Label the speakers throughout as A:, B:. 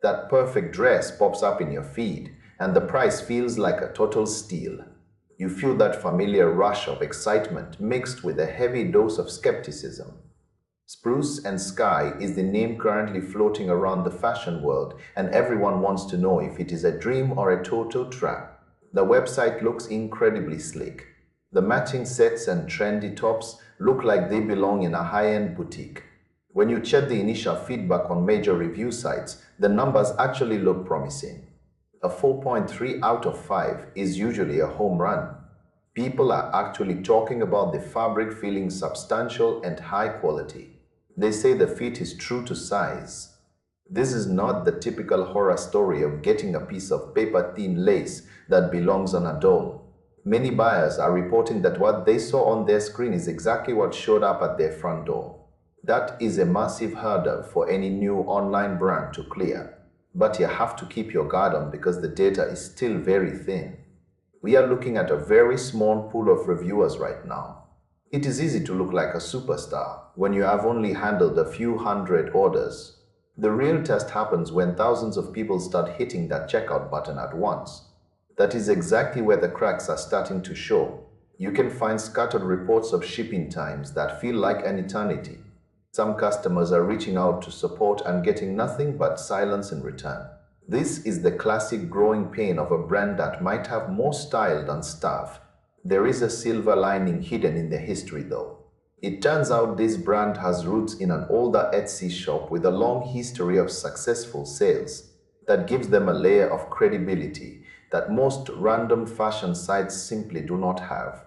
A: That perfect dress pops up in your feed, and the price feels like a total steal. You feel that familiar rush of excitement mixed with a heavy dose of skepticism. Spruce and Sky is the name currently floating around the fashion world, and everyone wants to know if it is a dream or a total trap. The website looks incredibly sleek. The matching sets and trendy tops look like they belong in a high-end boutique. When you check the initial feedback on major review sites, the numbers actually look promising. A 4.3 out of 5 is usually a home run. People are actually talking about the fabric feeling substantial and high quality. They say the fit is true to size. This is not the typical horror story of getting a piece of paper-thin lace that belongs on a doll. Many buyers are reporting that what they saw on their screen is exactly what showed up at their front door. That is a massive hurdle for any new online brand to clear. But you have to keep your guard on because the data is still very thin. We are looking at a very small pool of reviewers right now. It is easy to look like a superstar when you have only handled a few hundred orders. The real test happens when thousands of people start hitting that checkout button at once. That is exactly where the cracks are starting to show. You can find scattered reports of shipping times that feel like an eternity. Some customers are reaching out to support and getting nothing but silence in return. This is the classic growing pain of a brand that might have more style than staff. There is a silver lining hidden in the history though. It turns out this brand has roots in an older Etsy shop with a long history of successful sales. That gives them a layer of credibility that most random fashion sites simply do not have.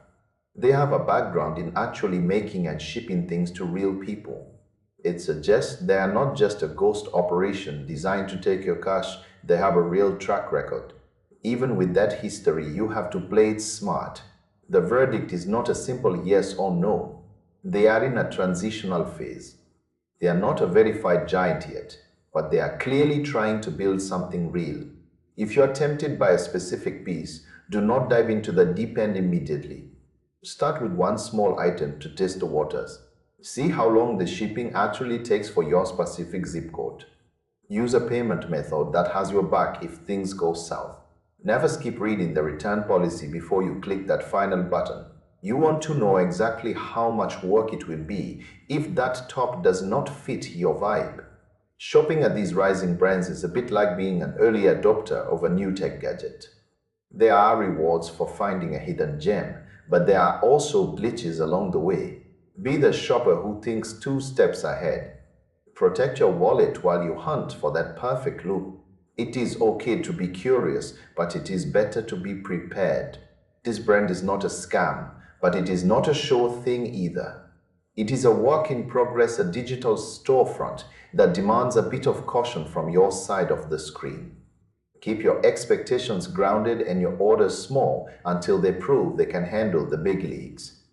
A: They have a background in actually making and shipping things to real people. It suggests they are not just a ghost operation designed to take your cash, they have a real track record. Even with that history, you have to play it smart. The verdict is not a simple yes or no. They are in a transitional phase. They are not a verified giant yet, but they are clearly trying to build something real. If you are tempted by a specific piece, do not dive into the deep end immediately. Start with one small item to test the waters. See how long the shipping actually takes for your specific zip code. Use a payment method that has your back if things go south. Never skip reading the return policy before you click that final button. You want to know exactly how much work it will be if that top does not fit your vibe. Shopping at these rising brands is a bit like being an early adopter of a new tech gadget. There are rewards for finding a hidden gem, but there are also glitches along the way. Be the shopper who thinks 2 steps ahead. Protect your wallet while you hunt for that perfect look. It is okay to be curious, but it is better to be prepared. This brand is not a scam, but it is not a sure thing either. It is a work in progress, a digital storefront that demands a bit of caution from your side of the screen. Keep your expectations grounded and your orders small until they prove they can handle the big leagues.